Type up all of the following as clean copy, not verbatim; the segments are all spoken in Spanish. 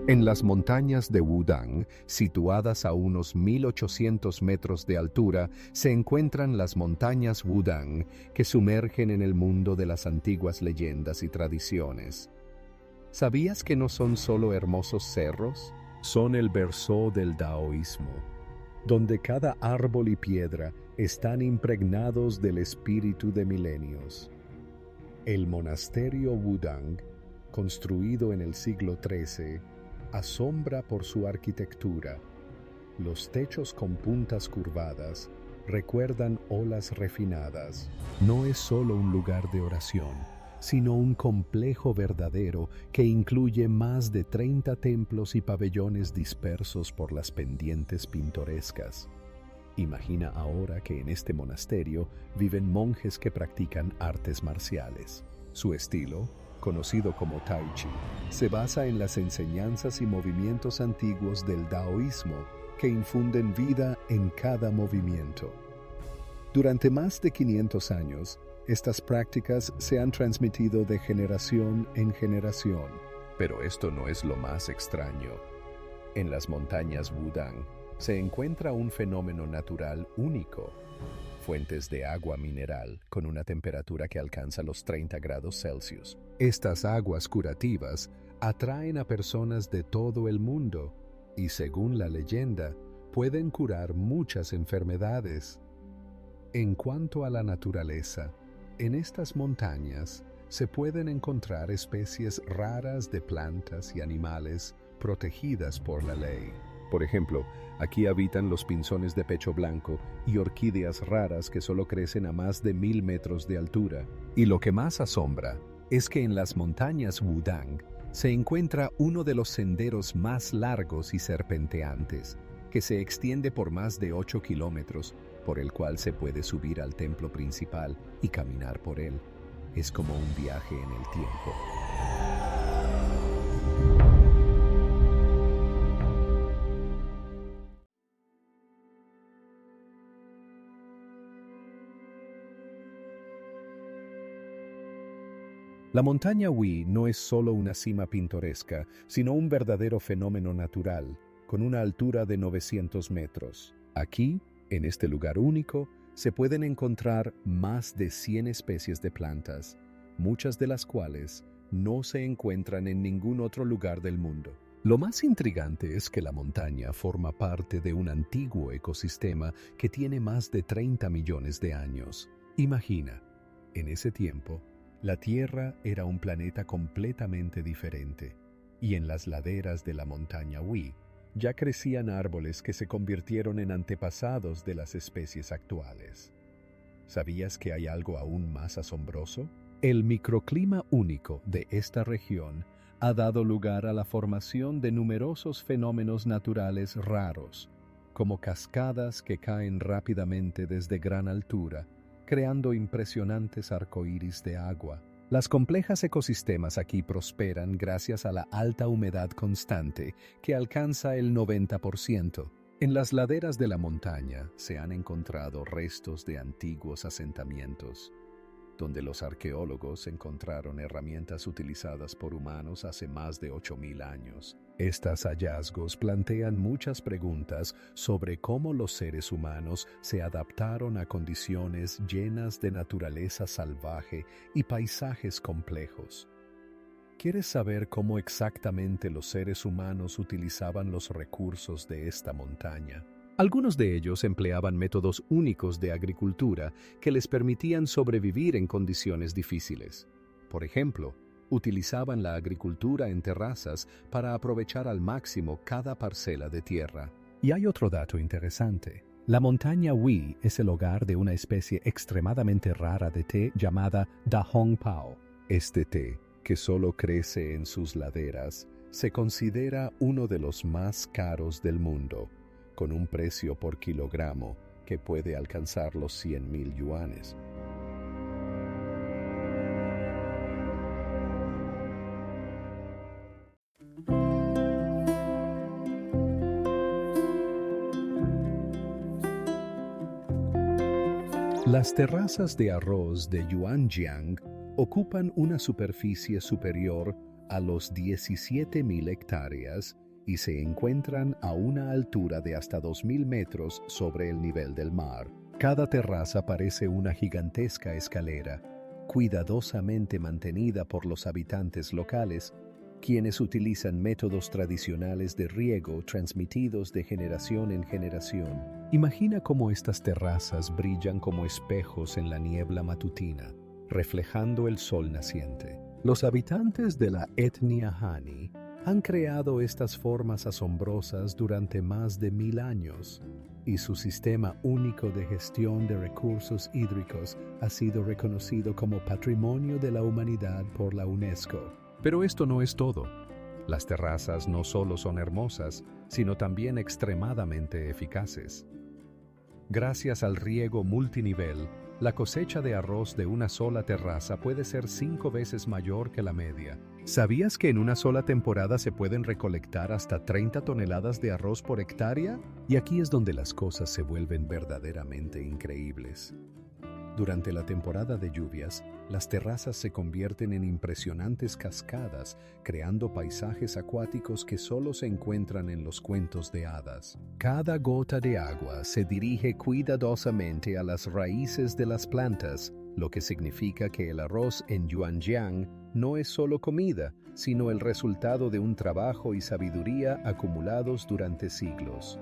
En las montañas de Wudang, situadas a unos 1800 metros de altura, se encuentran las montañas Wudang, que sumergen en el mundo de las antiguas leyendas y tradiciones. ¿Sabías que no son solo hermosos cerros? Son el verso del taoísmo, donde cada árbol y piedra están impregnados del espíritu de milenios. El monasterio Wudang, construido en el siglo XIII, asombra por su arquitectura. Los techos con puntas curvadas recuerdan olas refinadas. No es solo un lugar de oración, sino un complejo verdadero que incluye más de 30 templos y pabellones dispersos por las pendientes pintorescas. Imagina ahora que en este monasterio viven monjes que practican artes marciales. Su estilo, conocido como Tai Chi, se basa en las enseñanzas y movimientos antiguos del taoísmo que infunden vida en cada movimiento. Durante más de 500 años, estas prácticas se han transmitido de generación en generación. Pero esto no es lo más extraño. En las montañas Wudang se encuentra un fenómeno natural único: fuentes de agua mineral con una temperatura que alcanza los 30 grados Celsius. Estas aguas curativas atraen a personas de todo el mundo y, según la leyenda, pueden curar muchas enfermedades. En cuanto a la naturaleza, en estas montañas se pueden encontrar especies raras de plantas y animales protegidas por la ley. Por ejemplo, aquí habitan los pinzones de pecho blanco y orquídeas raras que solo crecen a más de 1000 metros de altura. Y lo que más asombra es que en las montañas Wudang se encuentra uno de los senderos más largos y serpenteantes, que se extiende por más de 8 kilómetros, por el cual se puede subir al templo principal y caminar por él. Es como un viaje en el tiempo. La montaña Hui no es solo una cima pintoresca, sino un verdadero fenómeno natural, con una altura de 900 metros. Aquí, en este lugar único, se pueden encontrar más de 100 especies de plantas, muchas de las cuales no se encuentran en ningún otro lugar del mundo. Lo más intrigante es que la montaña forma parte de un antiguo ecosistema que tiene más de 30 millones de años. Imagina, en ese tiempo, la Tierra era un planeta completamente diferente, y en las laderas de la montaña Hui ya crecían árboles que se convirtieron en antepasados de las especies actuales. ¿Sabías que hay algo aún más asombroso? El microclima único de esta región ha dado lugar a la formación de numerosos fenómenos naturales raros, como cascadas que caen rápidamente desde gran altura, creando impresionantes arcoíris de agua. Los complejos ecosistemas aquí prosperan gracias a la alta humedad constante, que alcanza el 90%. En las laderas de la montaña se han encontrado restos de antiguos asentamientos, donde los arqueólogos encontraron herramientas utilizadas por humanos hace más de 8000 años. Estos hallazgos plantean muchas preguntas sobre cómo los seres humanos se adaptaron a condiciones llenas de naturaleza salvaje y paisajes complejos. ¿Quieres saber cómo exactamente los seres humanos utilizaban los recursos de esta montaña? Algunos de ellos empleaban métodos únicos de agricultura que les permitían sobrevivir en condiciones difíciles. Por ejemplo, utilizaban la agricultura en terrazas para aprovechar al máximo cada parcela de tierra. Y hay otro dato interesante. La montaña Hui es el hogar de una especie extremadamente rara de té llamada Da Hong Pao. Este té, que solo crece en sus laderas, se considera uno de los más caros del mundo, con un precio por kilogramo que puede alcanzar los 100,000 yuanes. Las terrazas de arroz de Yuanjiang ocupan una superficie superior a los 17.000 hectáreas y se encuentran a una altura de hasta 2.000 metros sobre el nivel del mar. Cada terraza parece una gigantesca escalera, cuidadosamente mantenida por los habitantes locales, quienes utilizan métodos tradicionales de riego transmitidos de generación en generación. Imagina cómo estas terrazas brillan como espejos en la niebla matutina, reflejando el sol naciente. Los habitantes de la etnia Hani han creado estas formas asombrosas durante más de 1000 años, y su sistema único de gestión de recursos hídricos ha sido reconocido como Patrimonio de la Humanidad por la UNESCO. Pero esto no es todo. Las terrazas no solo son hermosas, sino también extremadamente eficaces. Gracias al riego multinivel, la cosecha de arroz de una sola terraza puede ser 5 veces mayor que la media. ¿Sabías que en una sola temporada se pueden recolectar hasta 30 toneladas de arroz por hectárea? Y aquí es donde las cosas se vuelven verdaderamente increíbles. Durante la temporada de lluvias, las terrazas se convierten en impresionantes cascadas, creando paisajes acuáticos que solo se encuentran en los cuentos de hadas. Cada gota de agua se dirige cuidadosamente a las raíces de las plantas, lo que significa que el arroz en Yuanjiang no es solo comida, sino el resultado de un trabajo y sabiduría acumulados durante siglos.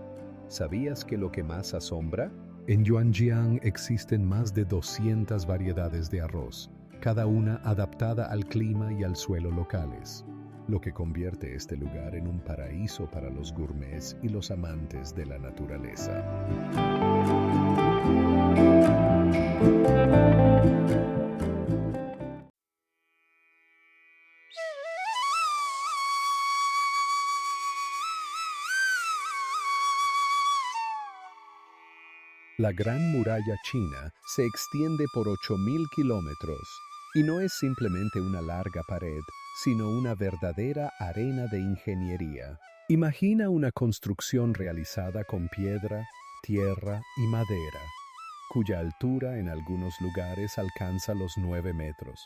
¿Sabías que lo que más asombra? En Yuanjiang existen más de 200 variedades de arroz, cada una adaptada al clima y al suelo locales, lo que convierte este lugar en un paraíso para los gourmets y los amantes de la naturaleza. La Gran Muralla China se extiende por 8.000 kilómetros y no es simplemente una larga pared, sino una verdadera arena de ingeniería. Imagina una construcción realizada con piedra, tierra y madera, cuya altura en algunos lugares alcanza los 9 metros.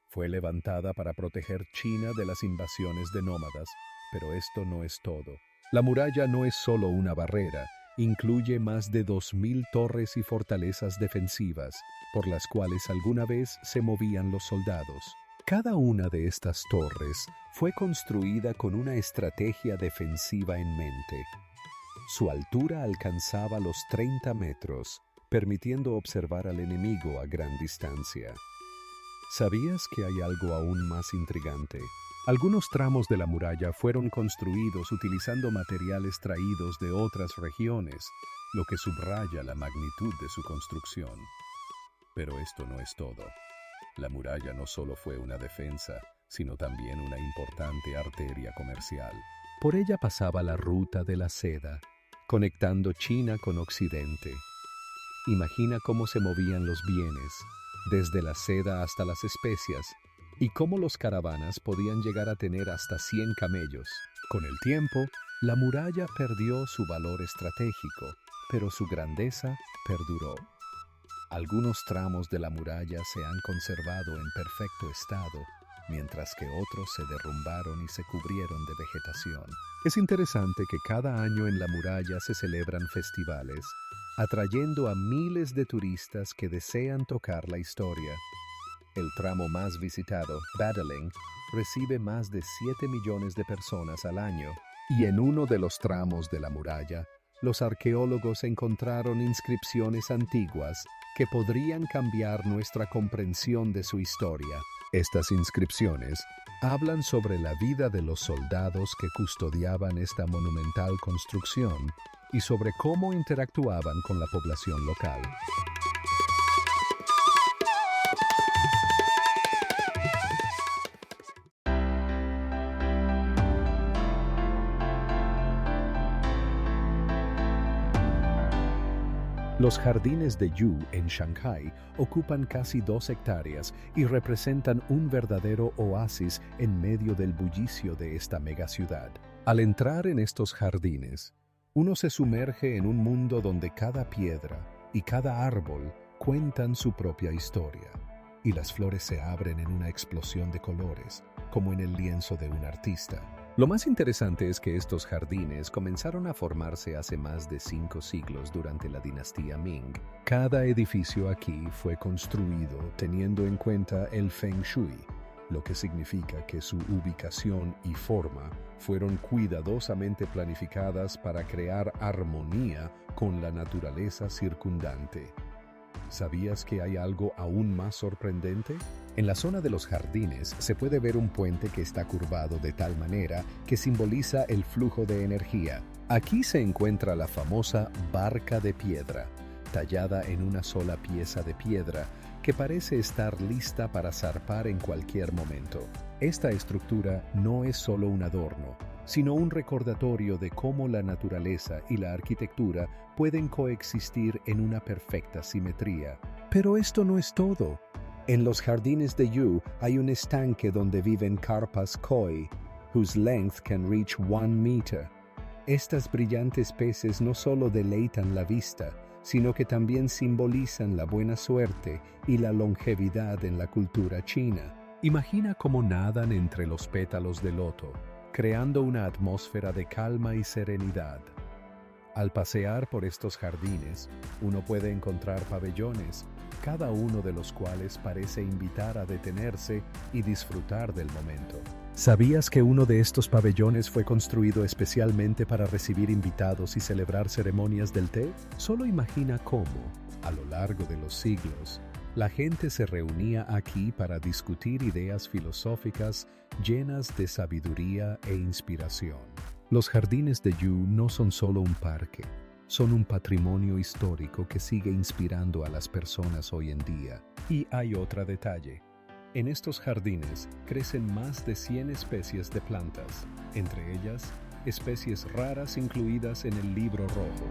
Fue levantada para proteger China de las invasiones de nómadas, pero esto no es todo. La muralla no es solo una barrera, incluye más de 2.000 torres y fortalezas defensivas, por las cuales alguna vez se movían los soldados. Cada una de estas torres fue construida con una estrategia defensiva en mente. Su altura alcanzaba los 30 metros, permitiendo observar al enemigo a gran distancia. ¿Sabías que hay algo aún más intrigante? Algunos tramos de la muralla fueron construidos utilizando materiales traídos de otras regiones, lo que subraya la magnitud de su construcción. Pero esto no es todo. La muralla no solo fue una defensa, sino también una importante arteria comercial. Por ella pasaba la ruta de la seda, conectando China con Occidente. Imagina cómo se movían los bienes, desde la seda hasta las especias, y cómo los caravanas podían llegar a tener hasta 100 camellos. Con el tiempo, la muralla perdió su valor estratégico, pero su grandeza perduró. Algunos tramos de la muralla se han conservado en perfecto estado, mientras que otros se derrumbaron y se cubrieron de vegetación. Es interesante que cada año en la muralla se celebran festivales, atrayendo a miles de turistas que desean tocar la historia. El tramo más visitado, Badaling, recibe más de 7 millones de personas al año, y en uno de los tramos de la muralla, los arqueólogos encontraron inscripciones antiguas que podrían cambiar nuestra comprensión de su historia. Estas inscripciones hablan sobre la vida de los soldados que custodiaban esta monumental construcción y sobre cómo interactuaban con la población local. Los jardines de Yu en Shanghái ocupan casi 2 hectáreas y representan un verdadero oasis en medio del bullicio de esta megaciudad. Al entrar en estos jardines, uno se sumerge en un mundo donde cada piedra y cada árbol cuentan su propia historia, y las flores se abren en una explosión de colores, como en el lienzo de un artista. Lo más interesante es que estos jardines comenzaron a formarse hace más de 5 siglos durante la dinastía Ming. Cada edificio aquí fue construido teniendo en cuenta el Feng Shui, lo que significa que su ubicación y forma fueron cuidadosamente planificadas para crear armonía con la naturaleza circundante. ¿Sabías que hay algo aún más sorprendente? En la zona de los jardines se puede ver un puente que está curvado de tal manera que simboliza el flujo de energía. Aquí se encuentra la famosa barca de piedra, tallada en una sola pieza de piedra, que parece estar lista para zarpar en cualquier momento. Esta estructura no es solo un adorno, sino un recordatorio de cómo la naturaleza y la arquitectura pueden coexistir en una perfecta simetría. Pero esto no es todo. En los jardines de Yu hay un estanque donde viven carpas koi, whose length can reach 1 meter. Estas brillantes peces no solo deleitan la vista, sino que también simbolizan la buena suerte y la longevidad en la cultura china. Imagina cómo nadan entre los pétalos de loto, creando una atmósfera de calma y serenidad. Al pasear por estos jardines, uno puede encontrar pabellones, cada uno de los cuales parece invitar a detenerse y disfrutar del momento. ¿Sabías que uno de estos pabellones fue construido especialmente para recibir invitados y celebrar ceremonias del té? Solo imagina cómo, a lo largo de los siglos, la gente se reunía aquí para discutir ideas filosóficas llenas de sabiduría e inspiración. Los jardines de Yu no son solo un parque, son un patrimonio histórico que sigue inspirando a las personas hoy en día. Y hay otro detalle. En estos jardines crecen más de 100 especies de plantas, entre ellas especies raras incluidas en el Libro Rojo.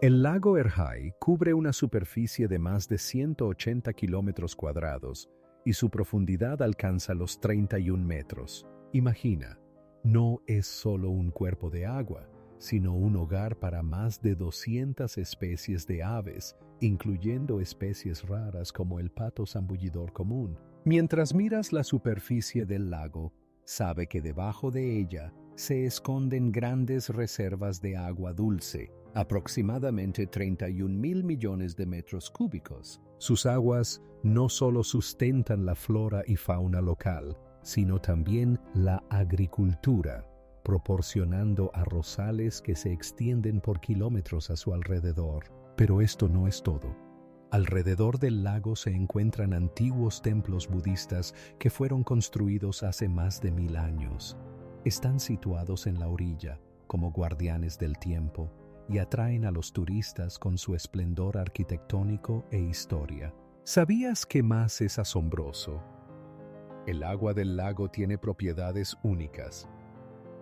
El lago Erhai cubre una superficie de más de 180 kilómetros cuadrados y su profundidad alcanza los 31 metros. Imagina, no es solo un cuerpo de agua, sino un hogar para más de 200 especies de aves, incluyendo especies raras como el pato zambullidor común. Mientras miras la superficie del lago, sabe que debajo de ella se esconden grandes reservas de agua dulce, aproximadamente 31.000 millones de metros cúbicos. Sus aguas no solo sustentan la flora y fauna local, sino también la agricultura, proporcionando arrozales que se extienden por kilómetros a su alrededor. Pero esto no es todo. Alrededor del lago se encuentran antiguos templos budistas que fueron construidos hace más de 1000 años. Están situados en la orilla, como guardianes del tiempo, y atraen a los turistas con su esplendor arquitectónico e historia. ¿Sabías qué más es asombroso? El agua del lago tiene propiedades únicas.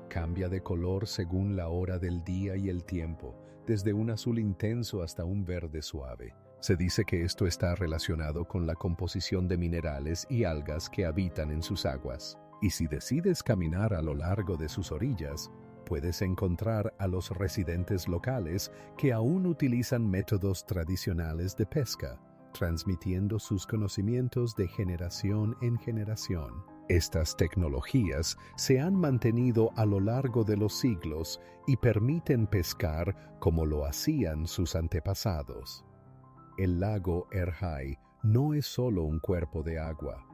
Cambia de color según la hora del día y el tiempo, desde un azul intenso hasta un verde suave. Se dice que esto está relacionado con la composición de minerales y algas que habitan en sus aguas. Y si decides caminar a lo largo de sus orillas, puedes encontrar a los residentes locales que aún utilizan métodos tradicionales de pesca, transmitiendo sus conocimientos de generación en generación. Estas tecnologías se han mantenido a lo largo de los siglos y permiten pescar como lo hacían sus antepasados. El lago Erhai no es solo un cuerpo de agua,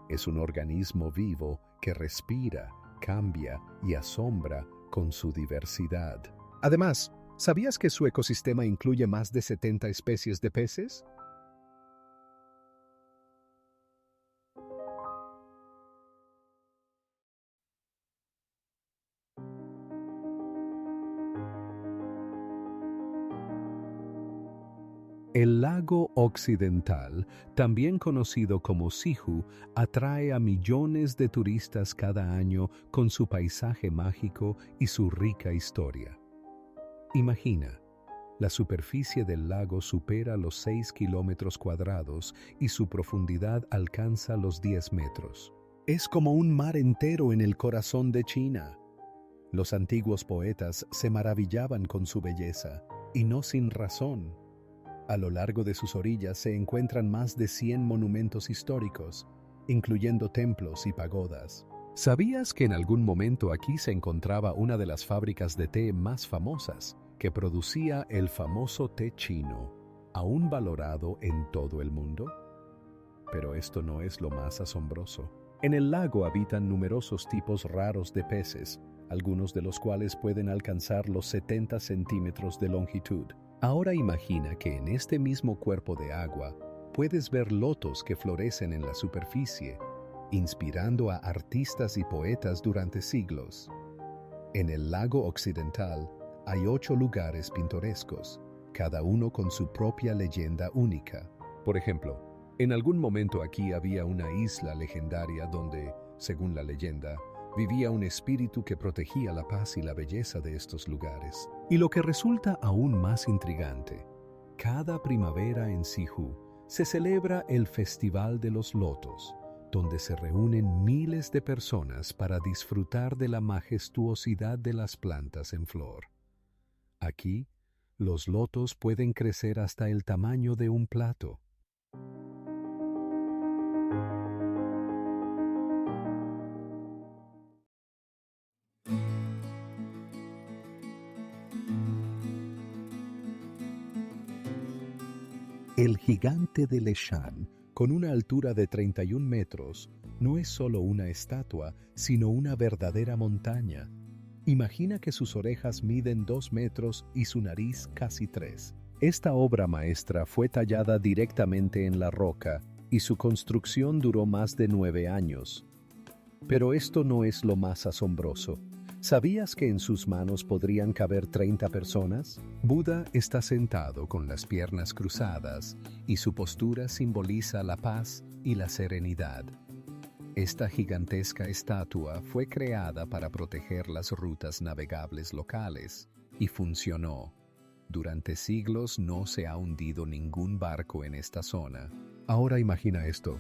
es un organismo vivo que respira, cambia y asombra con su diversidad. Además, ¿sabías que su ecosistema incluye más de 70 especies de peces? El lago Occidental, también conocido como Sihu, atrae a millones de turistas cada año con su paisaje mágico y su rica historia. Imagina, la superficie del lago supera los 6 kilómetros cuadrados y su profundidad alcanza los 10 metros. Es como un mar entero en el corazón de China. Los antiguos poetas se maravillaban con su belleza, y no sin razón. A lo largo de sus orillas se encuentran más de 100 monumentos históricos, incluyendo templos y pagodas. ¿Sabías que en algún momento aquí se encontraba una de las fábricas de té más famosas, que producía el famoso té chino, aún valorado en todo el mundo? Pero esto no es lo más asombroso. En el lago habitan numerosos tipos raros de peces, algunos de los cuales pueden alcanzar los 70 centímetros de longitud. Ahora imagina que en este mismo cuerpo de agua puedes ver lotos que florecen en la superficie, inspirando a artistas y poetas durante siglos. En el lago occidental hay 8 lugares pintorescos, cada uno con su propia leyenda única. Por ejemplo, en algún momento aquí había una isla legendaria donde, según la leyenda, vivía un espíritu que protegía la paz y la belleza de estos lugares. Y lo que resulta aún más intrigante, cada primavera en Sihu se celebra el Festival de los Lotos, donde se reúnen miles de personas para disfrutar de la majestuosidad de las plantas en flor. Aquí, los lotos pueden crecer hasta el tamaño de un plato. El gigante de Leshan, con una altura de 31 metros, no es solo una estatua, sino una verdadera montaña. Imagina que sus orejas miden 2 metros y su nariz casi 3. Esta obra maestra fue tallada directamente en la roca y su construcción duró más de 9 años. Pero esto no es lo más asombroso. ¿Sabías que en sus manos podrían caber 30 personas? Buda está sentado con las piernas cruzadas y su postura simboliza la paz y la serenidad. Esta gigantesca estatua fue creada para proteger las rutas navegables locales y funcionó. Durante siglos no se ha hundido ningún barco en esta zona. Ahora imagina esto.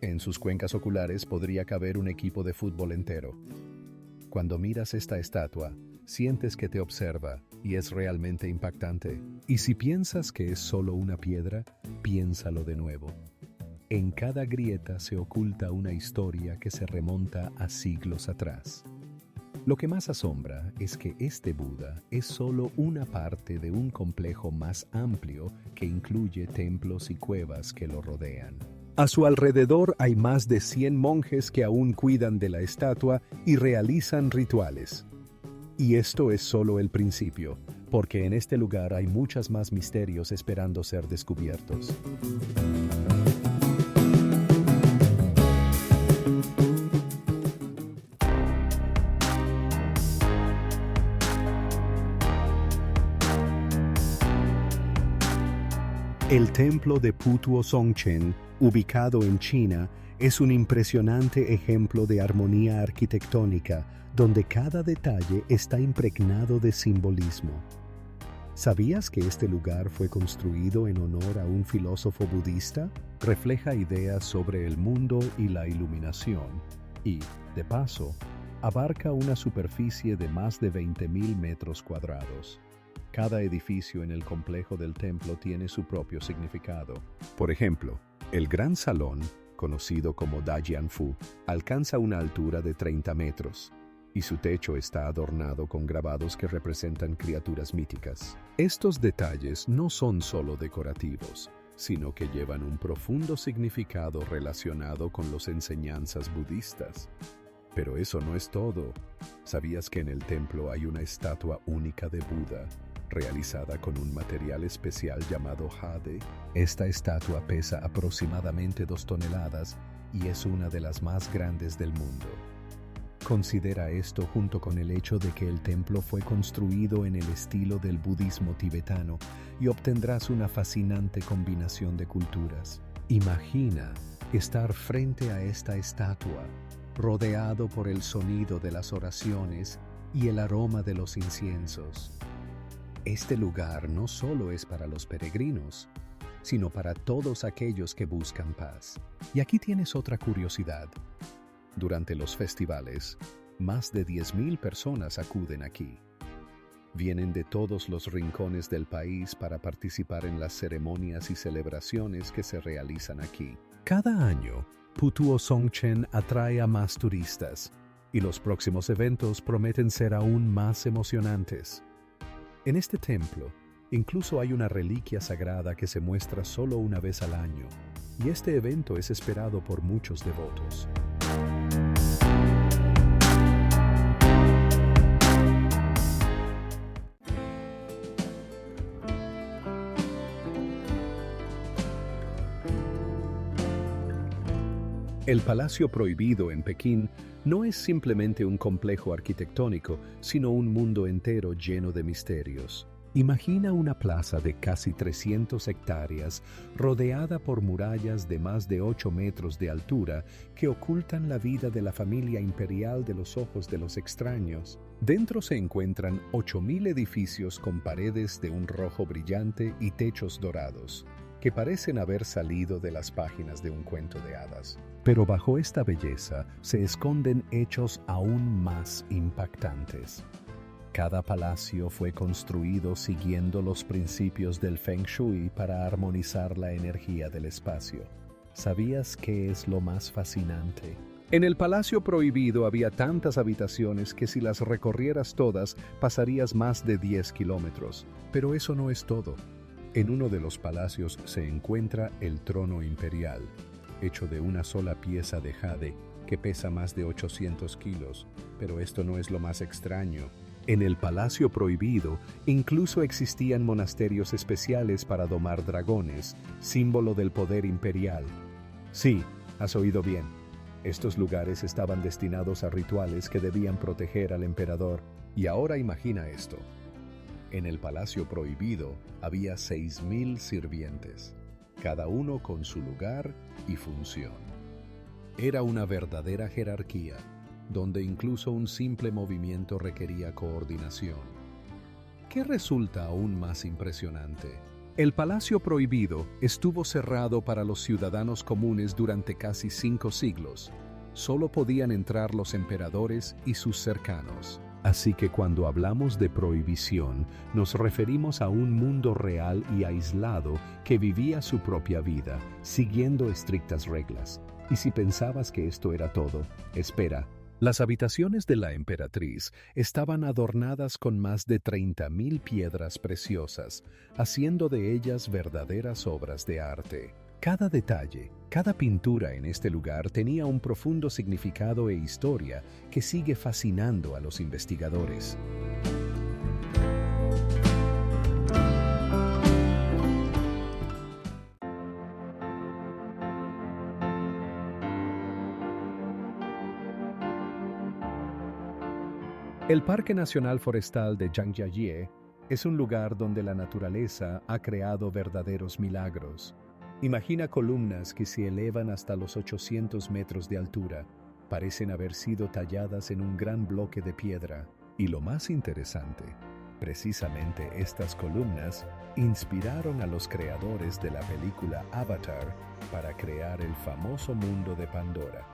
En sus cuencas oculares podría caber un equipo de fútbol entero. Cuando miras esta estatua, sientes que te observa y es realmente impactante. Y si piensas que es solo una piedra, piénsalo de nuevo. En cada grieta se oculta una historia que se remonta a siglos atrás. Lo que más asombra es que este Buda es solo una parte de un complejo más amplio que incluye templos y cuevas que lo rodean. A su alrededor hay más de 100 monjes que aún cuidan de la estatua y realizan rituales. Y esto es solo el principio, porque en este lugar hay muchos más misterios esperando ser descubiertos. El templo de Putuo Songchen, ubicado en China, es un impresionante ejemplo de armonía arquitectónica, donde cada detalle está impregnado de simbolismo. ¿Sabías que este lugar fue construido en honor a un filósofo budista? Refleja ideas sobre el mundo y la iluminación, y, de paso, abarca una superficie de más de 20.000 metros cuadrados. Cada edificio en el complejo del templo tiene su propio significado. Por ejemplo, el Gran Salón, conocido como Dajianfu, alcanza una altura de 30 metros, y su techo está adornado con grabados que representan criaturas míticas. Estos detalles no son solo decorativos, sino que llevan un profundo significado relacionado con las enseñanzas budistas. Pero eso no es todo. ¿Sabías que en el templo hay una estatua única de Buda, realizada con un material especial llamado jade? Esta estatua pesa aproximadamente 2 toneladas y es una de las más grandes del mundo. Considera esto junto con el hecho de que el templo fue construido en el estilo del budismo tibetano y obtendrás una fascinante combinación de culturas. Imagina estar frente a esta estatua, rodeado por el sonido de las oraciones y el aroma de los inciensos. Este lugar no solo es para los peregrinos, sino para todos aquellos que buscan paz. Y aquí tienes otra curiosidad. durante los festivales, más de 10.000 personas acuden aquí. Vienen de todos los rincones del país para participar en las ceremonias y celebraciones que se realizan aquí. Cada año, Putuo Songchen atrae a más turistas, y los próximos eventos prometen ser aún más emocionantes. En este templo, incluso hay una reliquia sagrada que se muestra solo una vez al año, y este evento es esperado por muchos devotos. El Palacio Prohibido en Pekín no es simplemente un complejo arquitectónico, sino un mundo entero lleno de misterios. Imagina una plaza de casi 300 hectáreas rodeada por murallas de más de 8 metros de altura que ocultan la vida de la familia imperial de los ojos de los extraños. Dentro se encuentran 8.000 edificios con paredes de un rojo brillante y techos dorados, que parecen haber salido de las páginas de un cuento de hadas. Pero bajo esta belleza se esconden hechos aún más impactantes. Cada palacio fue construido siguiendo los principios del Feng Shui para armonizar la energía del espacio. ¿Sabías qué es lo más fascinante? En el Palacio Prohibido había tantas habitaciones que si las recorrieras todas pasarías más de 10 kilómetros. Pero eso no es todo. En uno de los palacios se encuentra el trono imperial, hecho de una sola pieza de jade que pesa más de 800 kilos. Pero esto no es lo más extraño. En el Palacio Prohibido incluso existían monasterios especiales para domar dragones, símbolo del poder imperial. Sí, has oído bien. Estos lugares estaban destinados a rituales que debían proteger al emperador. Y ahora imagina esto. En el Palacio Prohibido había 6.000 sirvientes, cada uno con su lugar y función. Era una verdadera jerarquía, donde incluso un simple movimiento requería coordinación. ¿Qué resulta aún más impresionante? El Palacio Prohibido estuvo cerrado para los ciudadanos comunes durante casi 5 siglos. Solo podían entrar los emperadores y sus cercanos. Así que cuando hablamos de prohibición, nos referimos a un mundo real y aislado que vivía su propia vida, siguiendo estrictas reglas. Y si pensabas que esto era todo, espera. Las habitaciones de la emperatriz estaban adornadas con más de 30.000 piedras preciosas, haciendo de ellas verdaderas obras de arte. Cada detalle, cada pintura en este lugar tenía un profundo significado e historia que sigue fascinando a los investigadores. El Parque Nacional Forestal de Zhangjiajie es un lugar donde la naturaleza ha creado verdaderos milagros. Imagina columnas que se elevan hasta los 800 metros de altura. Parecen haber sido talladas en un gran bloque de piedra. Y lo más interesante, precisamente estas columnas inspiraron a los creadores de la película Avatar para crear el famoso mundo de Pandora.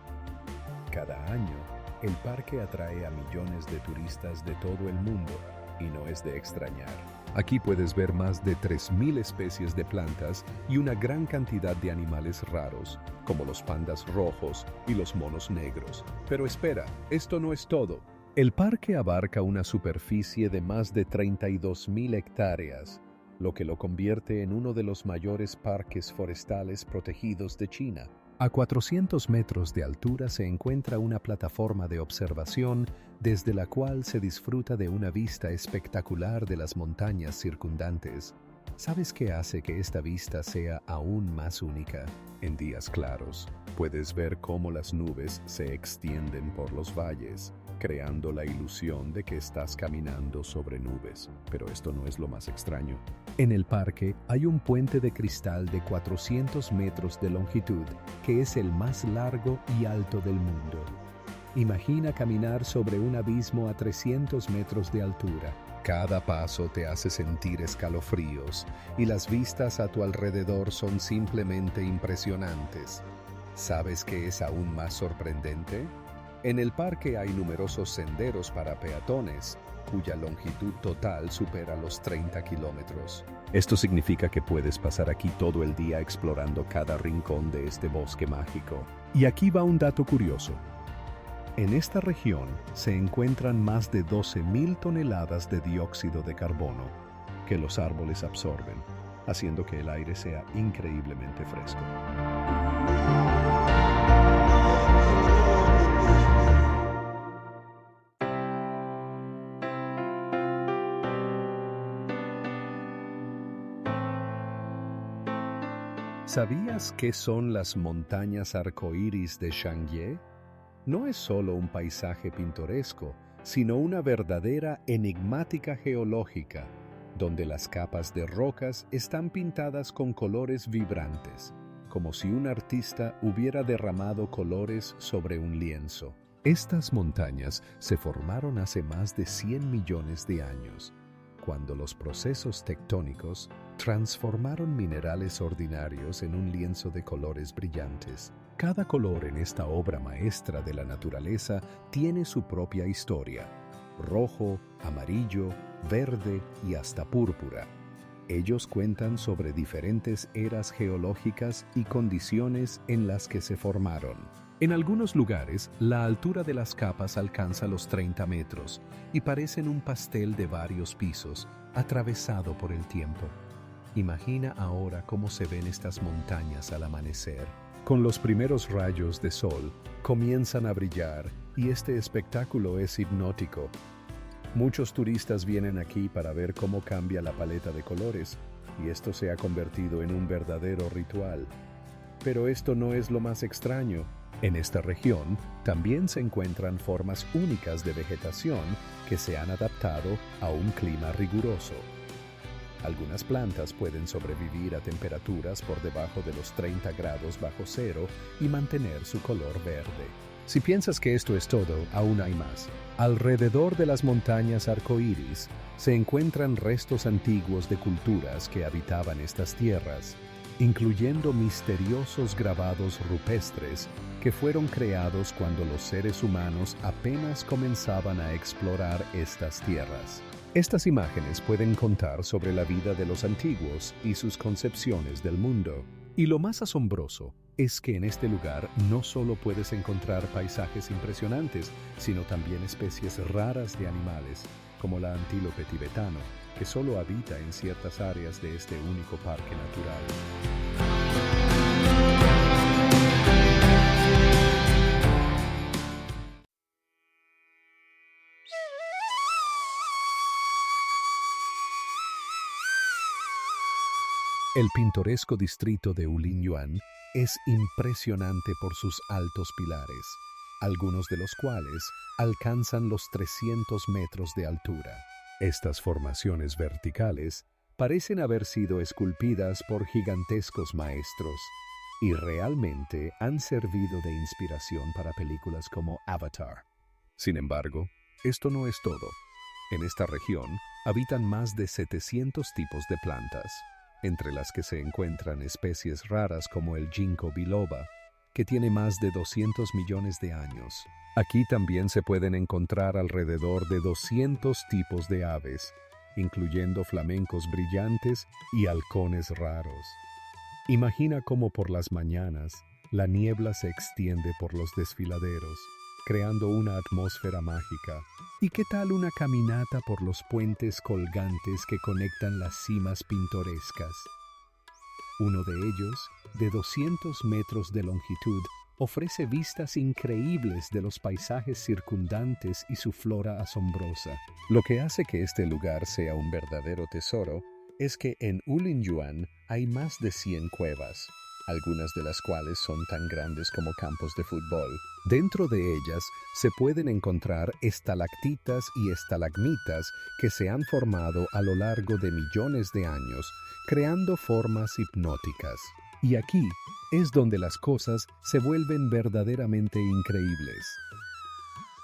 Cada año, el parque atrae a millones de turistas de todo el mundo, y no es de extrañar. Aquí puedes ver más de 3.000 especies de plantas y una gran cantidad de animales raros, como los pandas rojos y los monos negros. Pero espera, esto no es todo. El parque abarca una superficie de más de 32.000 hectáreas, lo que lo convierte en uno de los mayores parques forestales protegidos de China. A 400 metros de altura se encuentra una plataforma de observación desde la cual se disfruta de una vista espectacular de las montañas circundantes. ¿Sabes qué hace que esta vista sea aún más única? En días claros, puedes ver cómo las nubes se extienden por los valles, creando la ilusión de que estás caminando sobre nubes. Pero esto no es lo más extraño. En el parque hay un puente de cristal de 400 metros de longitud, que es el más largo y alto del mundo. Imagina caminar sobre un abismo a 300 metros de altura. Cada paso te hace sentir escalofríos, y las vistas a tu alrededor son simplemente impresionantes. ¿Sabes qué es aún más sorprendente? En el parque hay numerosos senderos para peatones, cuya longitud total supera los 30 kilómetros. Esto significa que puedes pasar aquí todo el día explorando cada rincón de este bosque mágico. Y aquí va un dato curioso. En esta región se encuentran más de 12.000 toneladas de dióxido de carbono que los árboles absorben, haciendo que el aire sea increíblemente fresco. ¿Sabías qué son las montañas arcoíris de Shangye? No es solo un paisaje pintoresco, sino una verdadera enigmática geológica, donde las capas de rocas están pintadas con colores vibrantes, como si un artista hubiera derramado colores sobre un lienzo. Estas montañas se formaron hace más de 100 millones de años, cuando los procesos tectónicos transformaron minerales ordinarios en un lienzo de colores brillantes. Cada color en esta obra maestra de la naturaleza tiene su propia historia: rojo, amarillo, verde y hasta púrpura. Ellos cuentan sobre diferentes eras geológicas y condiciones en las que se formaron. En algunos lugares, la altura de las capas alcanza los 30 metros y parecen un pastel de varios pisos, atravesado por el tiempo. Imagina ahora cómo se ven estas montañas al amanecer. Con los primeros rayos de sol, comienzan a brillar y este espectáculo es hipnótico. Muchos turistas vienen aquí para ver cómo cambia la paleta de colores, y esto se ha convertido en un verdadero ritual. Pero esto no es lo más extraño. En esta región también se encuentran formas únicas de vegetación que se han adaptado a un clima riguroso. Algunas plantas pueden sobrevivir a temperaturas por debajo de los 30 grados bajo cero y mantener su color verde. Si piensas que esto es todo, aún hay más. Alrededor de las montañas arcoíris se encuentran restos antiguos de culturas que habitaban estas tierras, incluyendo misteriosos grabados rupestres que fueron creados cuando los seres humanos apenas comenzaban a explorar estas tierras. Estas imágenes pueden contar sobre la vida de los antiguos y sus concepciones del mundo. Y lo más asombroso es que en este lugar no solo puedes encontrar paisajes impresionantes, sino también especies raras de animales, como la antílope tibetano, que solo habita en ciertas áreas de este único parque natural. El pintoresco distrito de Ulinyuan es impresionante por sus altos pilares, algunos de los cuales alcanzan los 300 metros de altura. Estas formaciones verticales parecen haber sido esculpidas por gigantescos maestros y realmente han servido de inspiración para películas como Avatar. Sin embargo, esto no es todo. En esta región habitan más de 700 tipos de plantas, entre las que se encuentran especies raras como el ginkgo biloba, que tiene más de 200 millones de años. Aquí también se pueden encontrar alrededor de 200 tipos de aves, incluyendo flamencos brillantes y halcones raros. Imagina cómo por las mañanas la niebla se extiende por los desfiladeros, creando una atmósfera mágica. ¿Y qué tal una caminata por los puentes colgantes que conectan las cimas pintorescas? Uno de ellos, de 200 metros de longitud, ofrece vistas increíbles de los paisajes circundantes y su flora asombrosa. Lo que hace que este lugar sea un verdadero tesoro es que en Ulinyuan hay más de 100 cuevas, algunas de las cuales son tan grandes como campos de fútbol. Dentro de ellas se pueden encontrar estalactitas y estalagmitas que se han formado a lo largo de millones de años, creando formas hipnóticas. Y aquí es donde las cosas se vuelven verdaderamente increíbles.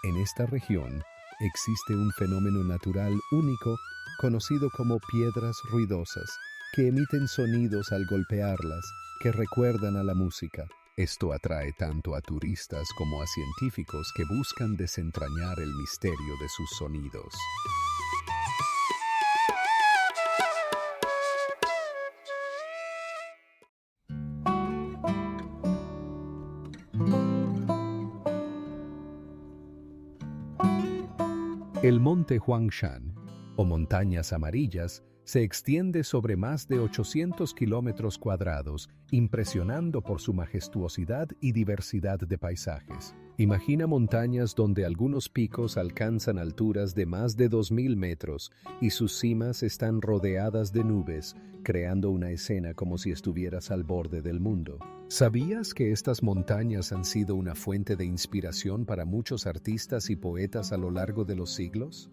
En esta región existe un fenómeno natural único conocido como piedras ruidosas, que emiten sonidos al golpearlas que recuerdan a la música. Esto atrae tanto a turistas como a científicos que buscan desentrañar el misterio de sus sonidos. El monte Huangshan, o Montañas Amarillas, se extiende sobre más de 800 kilómetros cuadrados, impresionando por su majestuosidad y diversidad de paisajes. Imagina montañas donde algunos picos alcanzan alturas de más de 2000 metros y sus cimas están rodeadas de nubes, creando una escena como si estuvieras al borde del mundo. ¿Sabías que estas montañas han sido una fuente de inspiración para muchos artistas y poetas a lo largo de los siglos?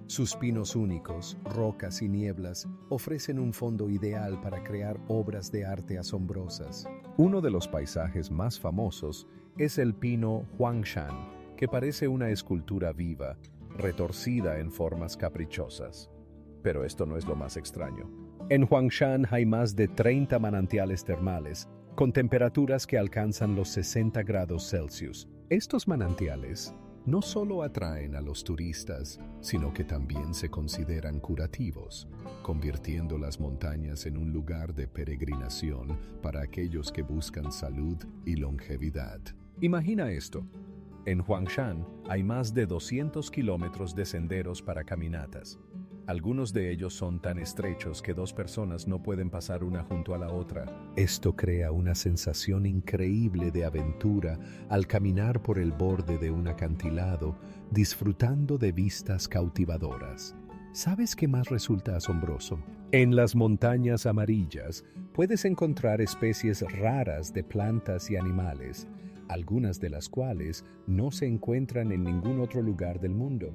Sus pinos únicos, rocas y nieblas ofrecen un fondo ideal para crear obras de arte asombrosas. Uno de los paisajes más famosos es el pino Huangshan, que parece una escultura viva, retorcida en formas caprichosas. Pero esto no es lo más extraño. En Huangshan hay más de 30 manantiales termales, con temperaturas que alcanzan los 60 grados Celsius. Estos manantiales no solo atraen a los turistas, sino que también se consideran curativos, convirtiendo las montañas en un lugar de peregrinación para aquellos que buscan salud y longevidad. Imagina esto. En Huangshan hay más de 200 kilómetros de senderos para caminatas. Algunos de ellos son tan estrechos que dos personas no pueden pasar una junto a la otra. Esto crea una sensación increíble de aventura al caminar por el borde de un acantilado, disfrutando de vistas cautivadoras. ¿Sabes qué más resulta asombroso? En las montañas amarillas puedes encontrar especies raras de plantas y animales, algunas de las cuales no se encuentran en ningún otro lugar del mundo.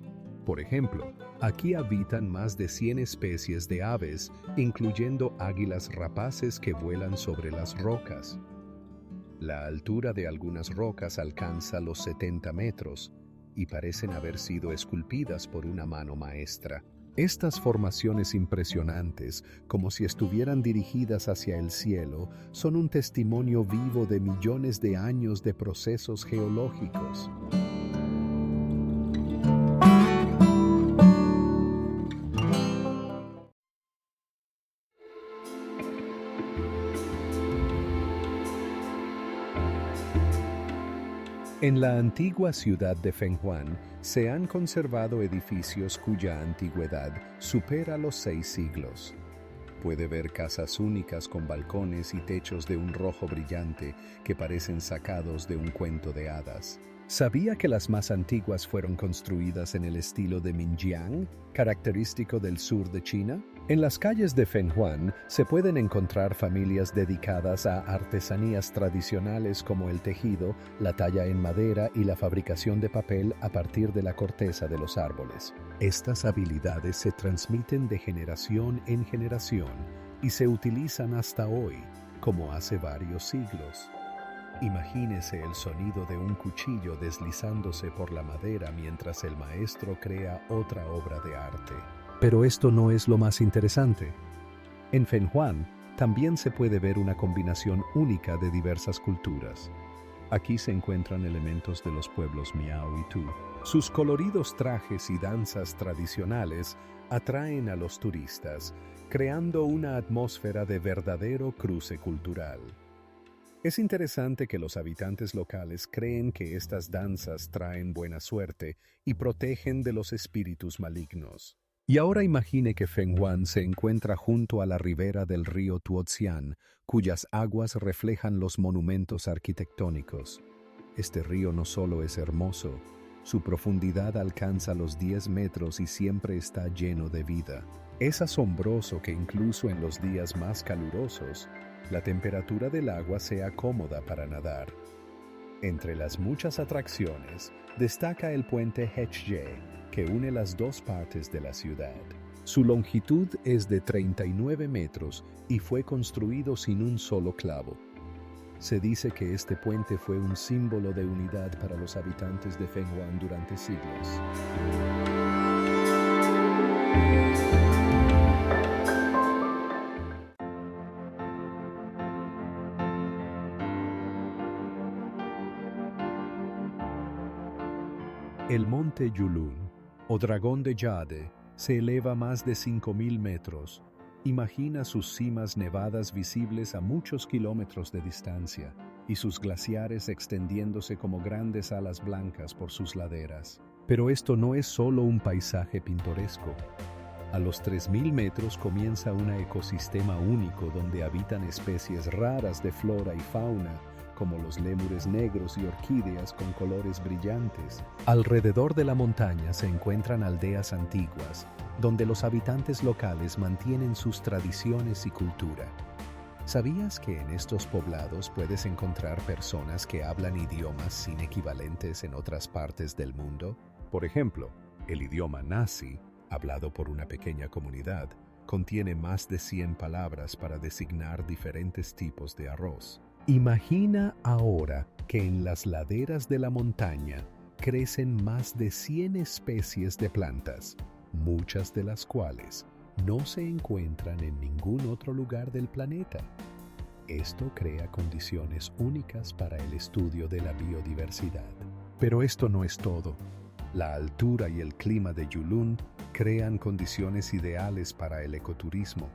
Por ejemplo, aquí habitan más de 100 especies de aves, incluyendo águilas rapaces que vuelan sobre las rocas. La altura de algunas rocas alcanza los 70 metros y parecen haber sido esculpidas por una mano maestra. Estas formaciones impresionantes, como si estuvieran dirigidas hacia el cielo, son un testimonio vivo de millones de años de procesos geológicos. En la antigua ciudad de Fenghuan se han conservado edificios cuya antigüedad supera los 6 siglos. Puede ver casas únicas con balcones y techos de un rojo brillante que parecen sacados de un cuento de hadas. ¿Sabía que las más antiguas fueron construidas en el estilo de Minjiang, característico del sur de China? En las calles de Fenghuan se pueden encontrar familias dedicadas a artesanías tradicionales como el tejido, la talla en madera y la fabricación de papel a partir de la corteza de los árboles. Estas habilidades se transmiten de generación en generación y se utilizan hasta hoy, como hace varios siglos. Imagínese el sonido de un cuchillo deslizándose por la madera mientras el maestro crea otra obra de arte. Pero esto no es lo más interesante. En Fenghuan también se puede ver una combinación única de diversas culturas. Aquí se encuentran elementos de los pueblos Miao y Tu. Sus coloridos trajes y danzas tradicionales atraen a los turistas, creando una atmósfera de verdadero cruce cultural. Es interesante que los habitantes locales creen que estas danzas traen buena suerte y protegen de los espíritus malignos. Y ahora imagine que Fenghuan se encuentra junto a la ribera del río Tuozian, cuyas aguas reflejan los monumentos arquitectónicos. Este río no solo es hermoso, su profundidad alcanza los 10 metros y siempre está lleno de vida. Es asombroso que incluso en los días más calurosos, la temperatura del agua sea cómoda para nadar. Entre las muchas atracciones, destaca el puente Hechje, que une las dos partes de la ciudad. Su longitud es de 39 metros y fue construido sin un solo clavo. Se dice que este puente fue un símbolo de unidad para los habitantes de Fenghuan durante siglos. El monte Yulun, o dragón de Jade, se eleva más de 5.000 metros. Imagina sus cimas nevadas visibles a muchos kilómetros de distancia y sus glaciares extendiéndose como grandes alas blancas por sus laderas. Pero esto no es solo un paisaje pintoresco. A los 3.000 metros comienza un ecosistema único donde habitan especies raras de flora y fauna, como los lémures negros y orquídeas con colores brillantes. Alrededor de la montaña se encuentran aldeas antiguas, donde los habitantes locales mantienen sus tradiciones y cultura. ¿Sabías que en estos poblados puedes encontrar personas que hablan idiomas sin equivalentes en otras partes del mundo? Por ejemplo, el idioma Nasi, hablado por una pequeña comunidad, contiene más de 100 palabras para designar diferentes tipos de arroz. Imagina ahora que en las laderas de la montaña crecen más de 100 especies de plantas, muchas de las cuales no se encuentran en ningún otro lugar del planeta. Esto crea condiciones únicas para el estudio de la biodiversidad. Pero esto no es todo. La altura y el clima de Yulun crean condiciones ideales para el ecoturismo,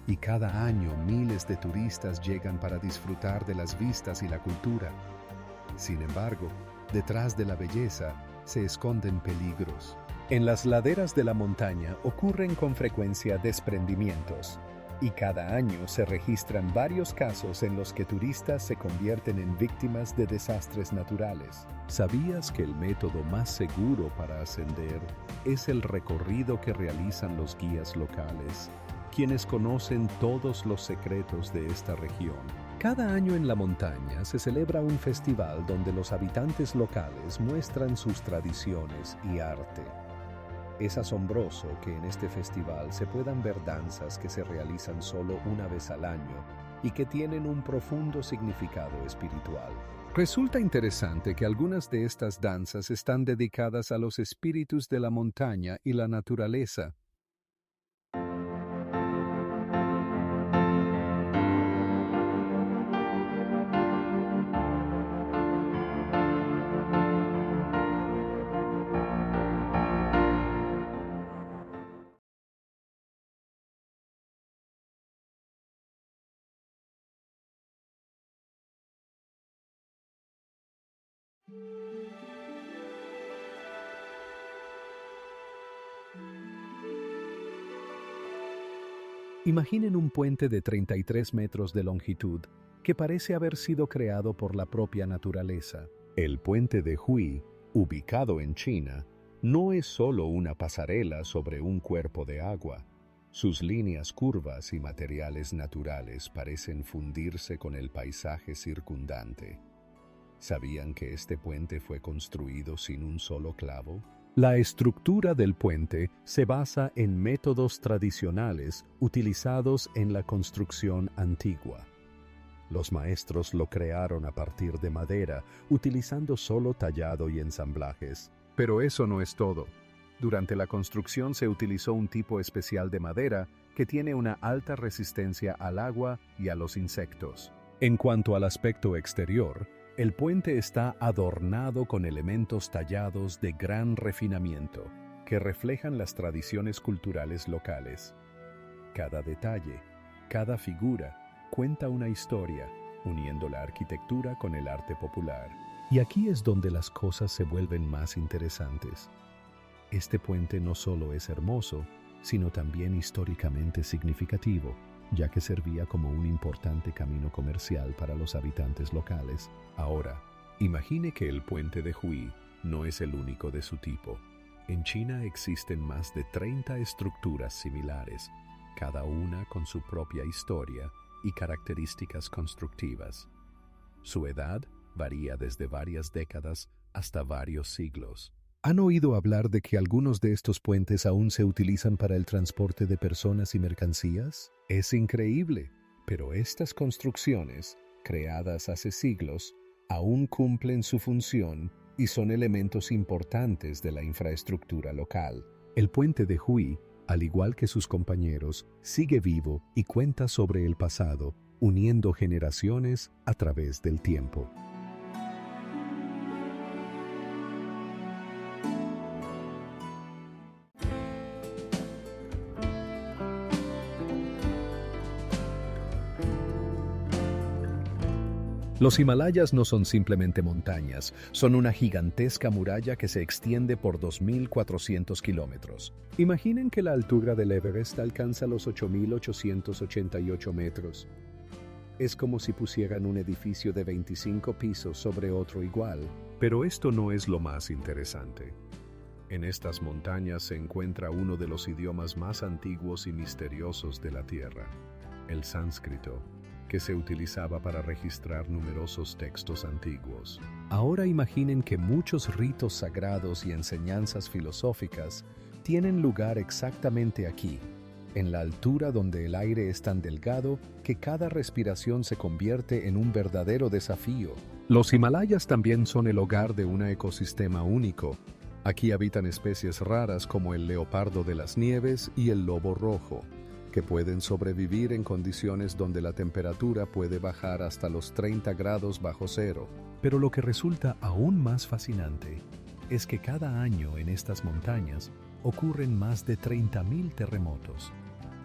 y cada año miles de turistas llegan para disfrutar de las vistas y la cultura. Sin embargo, detrás de la belleza se esconden peligros. En las laderas de la montaña ocurren con frecuencia desprendimientos, y cada año se registran varios casos en los que turistas se convierten en víctimas de desastres naturales. ¿Sabías que el método más seguro para ascender es el recorrido que realizan los guías locales, quienes conocen todos los secretos de esta región? Cada año en la montaña se celebra un festival donde los habitantes locales muestran sus tradiciones y arte. Es asombroso que en este festival se puedan ver danzas que se realizan solo una vez al año y que tienen un profundo significado espiritual. Resulta interesante que algunas de estas danzas están dedicadas a los espíritus de la montaña y la naturaleza. Imaginen un puente de 33 metros de longitud que parece haber sido creado por la propia naturaleza. El puente de Hui, ubicado en China, no es solo una pasarela sobre un cuerpo de agua. Sus líneas curvas y materiales naturales parecen fundirse con el paisaje circundante. ¿Sabían que este puente fue construido sin un solo clavo? La estructura del puente se basa en métodos tradicionales utilizados en la construcción antigua. Los maestros lo crearon a partir de madera, utilizando solo tallado y ensamblajes. Pero eso no es todo. Durante la construcción se utilizó un tipo especial de madera que tiene una alta resistencia al agua y a los insectos. En cuanto al aspecto exterior, el puente está adornado con elementos tallados de gran refinamiento que reflejan las tradiciones culturales locales. Cada detalle, cada figura, cuenta una historia, uniendo la arquitectura con el arte popular. Y aquí es donde las cosas se vuelven más interesantes. Este puente no solo es hermoso, sino también históricamente significativo, ya que servía como un importante camino comercial para los habitantes locales. Ahora, imagine que el puente de Hui no es el único de su tipo. En China existen más de 30 estructuras similares, cada una con su propia historia y características constructivas. Su edad varía desde varias décadas hasta varios siglos. ¿Han oído hablar de que algunos de estos puentes aún se utilizan para el transporte de personas y mercancías? Es increíble, pero estas construcciones, creadas hace siglos, aún cumplen su función y son elementos importantes de la infraestructura local. El puente de Hui, al igual que sus compañeros, sigue vivo y cuenta sobre el pasado, uniendo generaciones a través del tiempo. Los Himalayas no son simplemente montañas, son una gigantesca muralla que se extiende por 2.400 kilómetros. Imaginen que la altura del Everest alcanza los 8.888 metros. Es como si pusieran un edificio de 25 pisos sobre otro igual. Pero esto no es lo más interesante. En estas montañas se encuentra uno de los idiomas más antiguos y misteriosos de la Tierra, el sánscrito, que se utilizaba para registrar numerosos textos antiguos. Ahora imaginen que muchos ritos sagrados y enseñanzas filosóficas tienen lugar exactamente aquí, en la altura donde el aire es tan delgado que cada respiración se convierte en un verdadero desafío. Los Himalayas también son el hogar de un ecosistema único. Aquí habitan especies raras como el leopardo de las nieves y el lobo rojo, que pueden sobrevivir en condiciones donde la temperatura puede bajar hasta los 30 grados bajo cero. Pero lo que resulta aún más fascinante es que cada año en estas montañas ocurren más de 30.000 terremotos.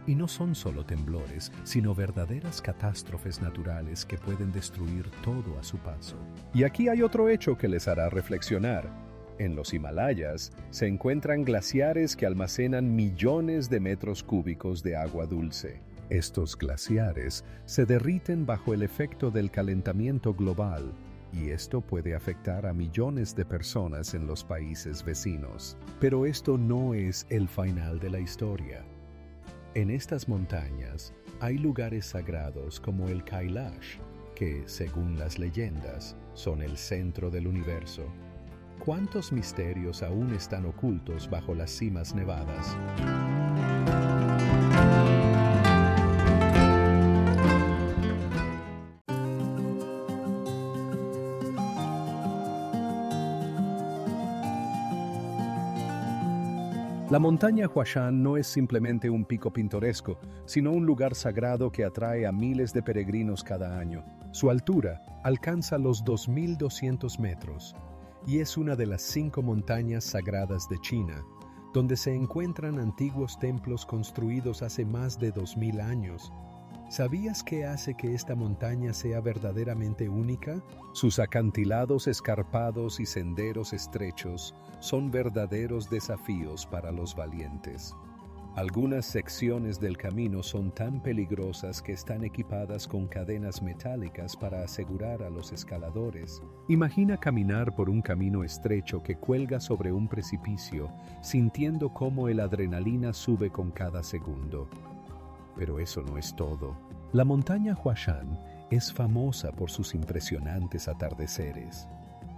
Y no son solo temblores, sino verdaderas catástrofes naturales que pueden destruir todo a su paso. Y aquí hay otro hecho que les hará reflexionar. En los Himalayas se encuentran glaciares que almacenan millones de metros cúbicos de agua dulce. Estos glaciares se derriten bajo el efecto del calentamiento global, y esto puede afectar a millones de personas en los países vecinos. Pero esto no es el final de la historia. En estas montañas hay lugares sagrados como el Kailash, que, según las leyendas, son el centro del universo. ¿Cuántos misterios aún están ocultos bajo las cimas nevadas? La montaña Huashan no es simplemente un pico pintoresco, sino un lugar sagrado que atrae a miles de peregrinos cada año. Su altura alcanza los 2.200 metros y es una de las 5 montañas sagradas de China, donde se encuentran antiguos templos construidos hace más de 2.000 años. ¿Sabías qué hace que esta montaña sea verdaderamente única? Sus acantilados escarpados y senderos estrechos son verdaderos desafíos para los valientes. Algunas secciones del camino son tan peligrosas que están equipadas con cadenas metálicas para asegurar a los escaladores. Imagina caminar por un camino estrecho que cuelga sobre un precipicio, sintiendo cómo el adrenalina sube con cada segundo. Pero eso no es todo. La montaña Huashan es famosa por sus impresionantes atardeceres.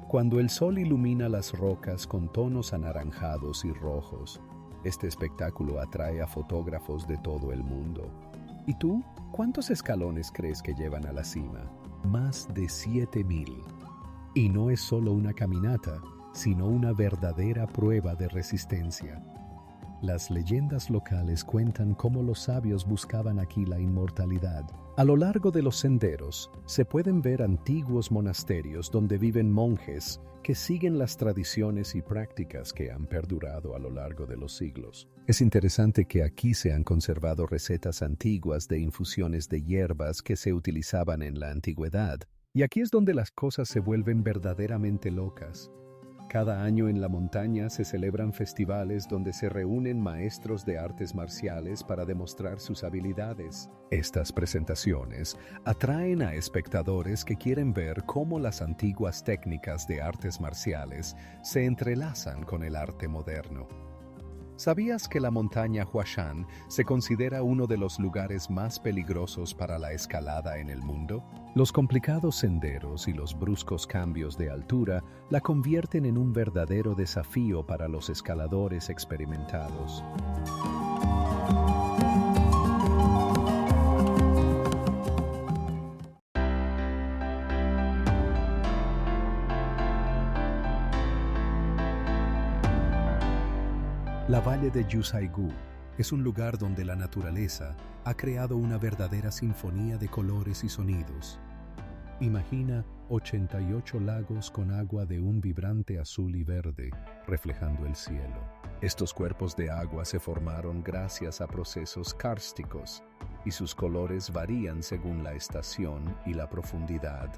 Cuando el sol ilumina las rocas con tonos anaranjados y rojos, este espectáculo atrae a fotógrafos de todo el mundo. ¿Y tú? ¿Cuántos escalones crees que llevan a la cima? Más de 7.000. Y no es solo una caminata, sino una verdadera prueba de resistencia. Las leyendas locales cuentan cómo los sabios buscaban aquí la inmortalidad. A lo largo de los senderos se pueden ver antiguos monasterios donde viven monjes que siguen las tradiciones y prácticas que han perdurado a lo largo de los siglos. Es interesante que aquí se han conservado recetas antiguas de infusiones de hierbas que se utilizaban en la antigüedad. Y aquí es donde las cosas se vuelven verdaderamente locas. Cada año en la montaña se celebran festivales donde se reúnen maestros de artes marciales para demostrar sus habilidades. Estas presentaciones atraen a espectadores que quieren ver cómo las antiguas técnicas de artes marciales se entrelazan con el arte moderno. ¿Sabías que la montaña Huashan se considera uno de los lugares más peligrosos para la escalada en el mundo? Los complicados senderos y los bruscos cambios de altura la convierten en un verdadero desafío para los escaladores experimentados. La Valle de Yusaigu es un lugar donde la naturaleza ha creado una verdadera sinfonía de colores y sonidos. Imagina 88 lagos con agua de un vibrante azul y verde, reflejando el cielo. Estos cuerpos de agua se formaron gracias a procesos kársticos, y sus colores varían según la estación y la profundidad.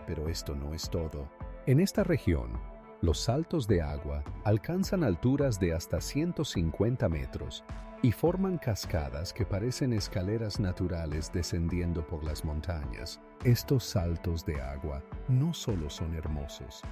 Pero esto no es todo. En esta región, los saltos de agua alcanzan alturas de hasta 150 metros y forman cascadas que parecen escaleras naturales descendiendo por las montañas. Estos saltos de agua no solo son hermosos,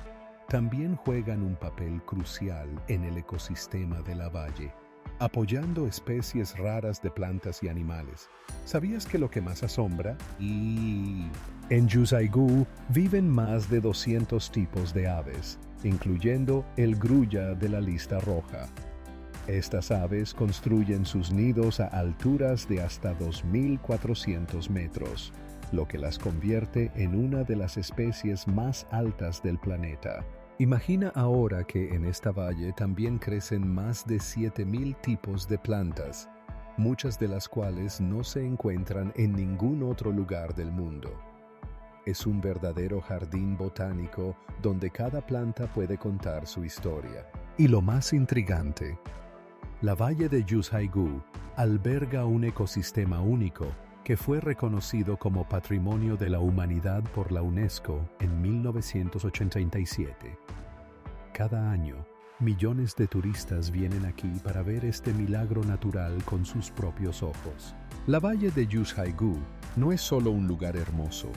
también juegan un papel crucial en el ecosistema de la valle, apoyando especies raras de plantas y animales. ¿Sabías que lo que más asombra? En Yuzaigú viven más de 200 tipos de aves, incluyendo el grulla de la lista roja. Estas aves construyen sus nidos a alturas de hasta 2.400 metros, lo que las convierte en una de las especies más altas del planeta. Imagina ahora que en esta valle también crecen más de 7.000 tipos de plantas, muchas de las cuales no se encuentran en ningún otro lugar del mundo. Es un verdadero jardín botánico donde cada planta puede contar su historia. Y lo más intrigante, la valle de Yuzaigú alberga un ecosistema único que fue reconocido como Patrimonio de la Humanidad por la UNESCO en 1987. Cada año, millones de turistas vienen aquí para ver este milagro natural con sus propios ojos. La valle de Yuzaigú no es solo un lugar hermoso,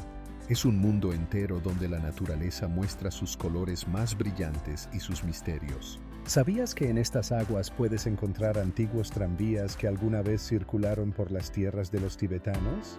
es un mundo entero donde la naturaleza muestra sus colores más brillantes y sus misterios. ¿Sabías que en estas aguas puedes encontrar antiguos tranvías que alguna vez circularon por las tierras de los tibetanos?